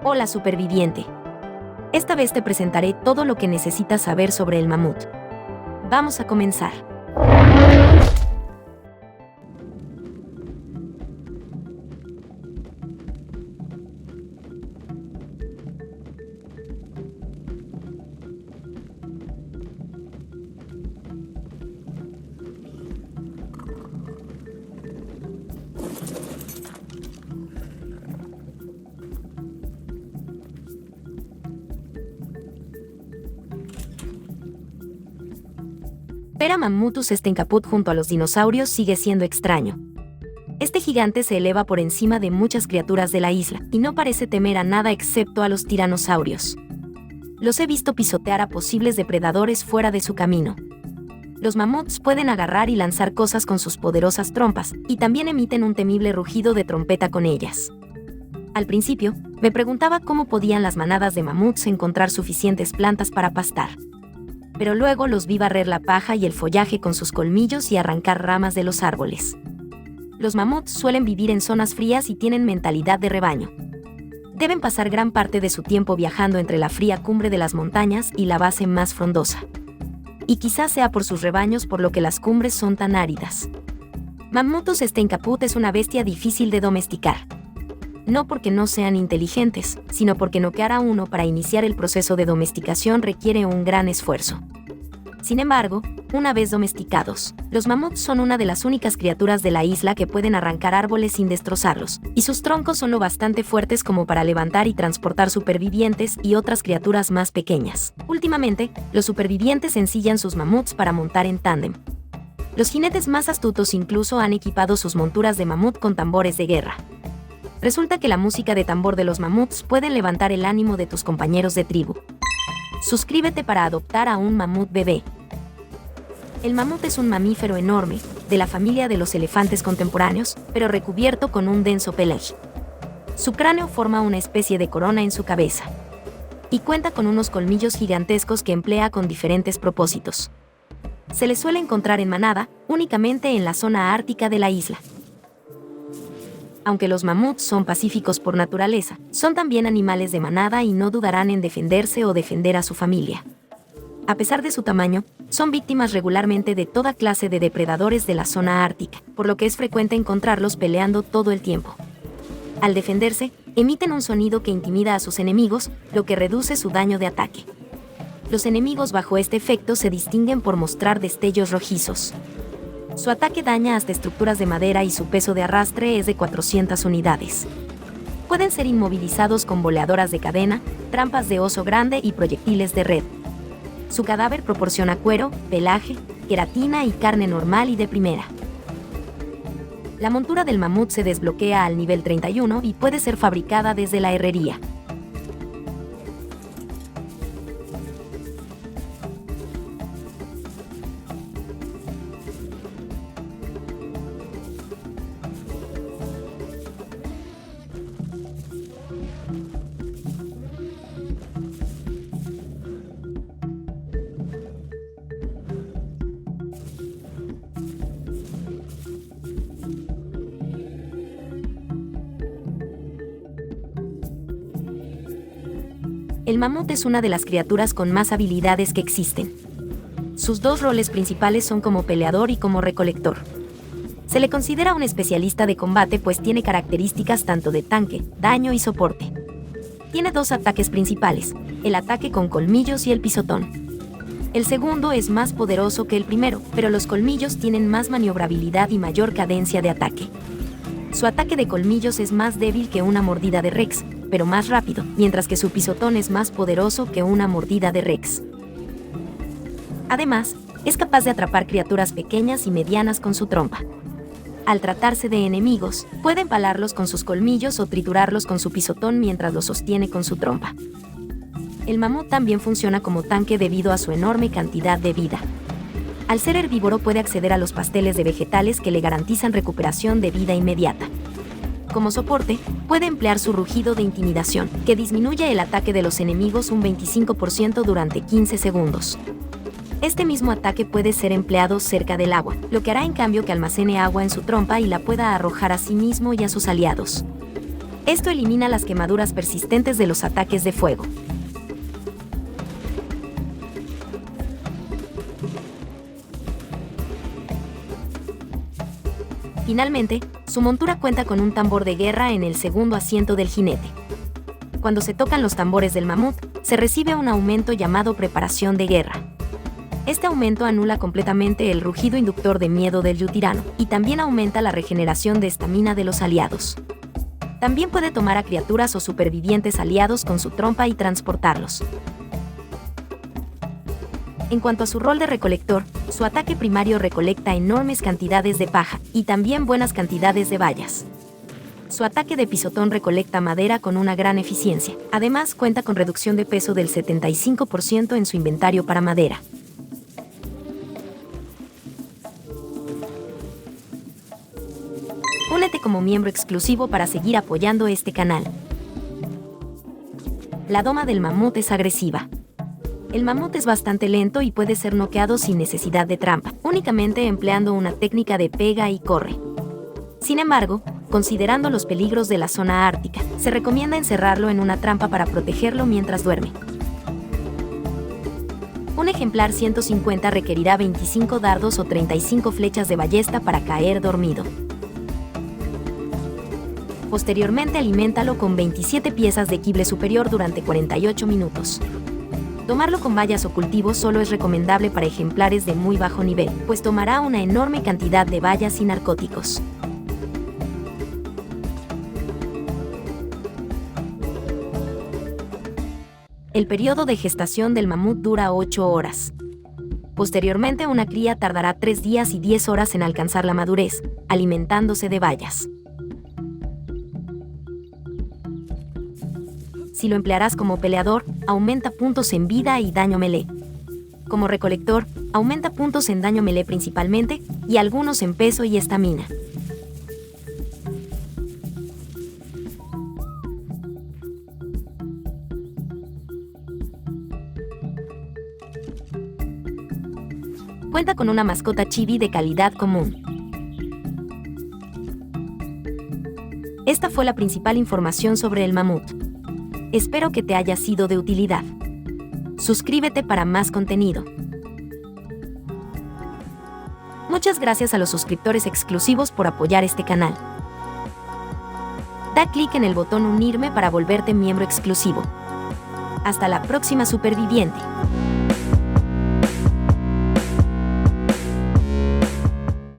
Hola superviviente. Esta vez te presentaré todo lo que necesitas saber sobre el mamut. Vamos a comenzar. Ver a Mammutus Estencaput junto a los dinosaurios sigue siendo extraño. Este gigante se eleva por encima de muchas criaturas de la isla y no parece temer a nada excepto a los tiranosaurios. Los he visto pisotear a posibles depredadores fuera de su camino. Los mamuts pueden agarrar y lanzar cosas con sus poderosas trompas y también emiten un temible rugido de trompeta con ellas. Al principio, me preguntaba cómo podían las manadas de mamuts encontrar suficientes plantas para pastar. Pero luego los vi barrer la paja y el follaje con sus colmillos y arrancar ramas de los árboles. Los mamuts suelen vivir en zonas frías y tienen mentalidad de rebaño. Deben pasar gran parte de su tiempo viajando entre la fría cumbre de las montañas y la base más frondosa. Y quizás sea por sus rebaños por lo que las cumbres son tan áridas. Mammutus Estencaput es una bestia difícil de domesticar. No porque no sean inteligentes, sino porque noquear a uno para iniciar el proceso de domesticación requiere un gran esfuerzo. Sin embargo, una vez domesticados, los mamuts son una de las únicas criaturas de la isla que pueden arrancar árboles sin destrozarlos, y sus troncos son lo bastante fuertes como para levantar y transportar supervivientes y otras criaturas más pequeñas. Últimamente, los supervivientes ensillan sus mamuts para montar en tándem. Los jinetes más astutos incluso han equipado sus monturas de mamut con tambores de guerra. Resulta que la música de tambor de los mamuts puede levantar el ánimo de tus compañeros de tribu. Suscríbete para adoptar a un mamut bebé. El mamut es un mamífero enorme, de la familia de los elefantes contemporáneos, pero recubierto con un denso pelaje. Su cráneo forma una especie de corona en su cabeza. Y cuenta con unos colmillos gigantescos que emplea con diferentes propósitos. Se le suele encontrar en manada, únicamente en la zona ártica de la isla. Aunque los mamuts son pacíficos por naturaleza, son también animales de manada y no dudarán en defenderse o defender a su familia. A pesar de su tamaño, son víctimas regularmente de toda clase de depredadores de la zona ártica, por lo que es frecuente encontrarlos peleando todo el tiempo. Al defenderse, emiten un sonido que intimida a sus enemigos, lo que reduce su daño de ataque. Los enemigos bajo este efecto se distinguen por mostrar destellos rojizos. Su ataque daña hasta estructuras de madera y su peso de arrastre es de 400 unidades. Pueden ser inmovilizados con boleadoras de cadena, trampas de oso grande y proyectiles de red. Su cadáver proporciona cuero, pelaje, queratina y carne normal y de primera. La montura del mamut se desbloquea al nivel 31 y puede ser fabricada desde la herrería. El mamut es una de las criaturas con más habilidades que existen. Sus dos roles principales son como peleador y como recolector. Se le considera un especialista de combate pues tiene características tanto de tanque, daño y soporte. Tiene dos ataques principales, el ataque con colmillos y el pisotón. El segundo es más poderoso que el primero, pero los colmillos tienen más maniobrabilidad y mayor cadencia de ataque. Su ataque de colmillos es más débil que una mordida de Rex, pero más rápido, mientras que su pisotón es más poderoso que una mordida de Rex. Además, es capaz de atrapar criaturas pequeñas y medianas con su trompa. Al tratarse de enemigos, puede empalarlos con sus colmillos o triturarlos con su pisotón mientras los sostiene con su trompa. El mamut también funciona como tanque debido a su enorme cantidad de vida. Al ser herbívoro puede acceder a los pasteles de vegetales que le garantizan recuperación de vida inmediata. Como soporte, puede emplear su rugido de intimidación, que disminuye el ataque de los enemigos un 25% durante 15 segundos. Este mismo ataque puede ser empleado cerca del agua, lo que hará en cambio que almacene agua en su trompa y la pueda arrojar a sí mismo y a sus aliados. Esto elimina las quemaduras persistentes de los ataques de fuego. Finalmente, su montura cuenta con un tambor de guerra en el segundo asiento del jinete. Cuando se tocan los tambores del mamut, se recibe un aumento llamado preparación de guerra. Este aumento anula completamente el rugido inductor de miedo del yutirano, y también aumenta la regeneración de estamina de los aliados. También puede tomar a criaturas o supervivientes aliados con su trompa y transportarlos. En cuanto a su rol de recolector, su ataque primario recolecta enormes cantidades de paja, y también buenas cantidades de bayas. Su ataque de pisotón recolecta madera con una gran eficiencia. Además, cuenta con reducción de peso del 75% en su inventario para madera. Únete como miembro exclusivo para seguir apoyando este canal. La doma del mamut es agresiva. El mamut es bastante lento y puede ser noqueado sin necesidad de trampa, únicamente empleando una técnica de pega y corre. Sin embargo, considerando los peligros de la zona ártica, se recomienda encerrarlo en una trampa para protegerlo mientras duerme. Un ejemplar 150 requerirá 25 dardos o 35 flechas de ballesta para caer dormido. Posteriormente, aliméntalo con 27 piezas de quible superior durante 48 minutos. Tomarlo con bayas o cultivos solo es recomendable para ejemplares de muy bajo nivel, pues tomará una enorme cantidad de bayas y narcóticos. El periodo de gestación del mamut dura 8 horas. Posteriormente, una cría tardará 3 días y 10 horas en alcanzar la madurez, alimentándose de bayas. Si lo emplearás como peleador, aumenta puntos en vida y daño melee. Como recolector, aumenta puntos en daño melee principalmente, y algunos en peso y estamina. Cuenta con una mascota chibi de calidad común. Esta fue la principal información sobre el mamut. Espero que te haya sido de utilidad. Suscríbete para más contenido. Muchas gracias a los suscriptores exclusivos por apoyar este canal. Da clic en el botón unirme para volverte miembro exclusivo. Hasta la próxima superviviente.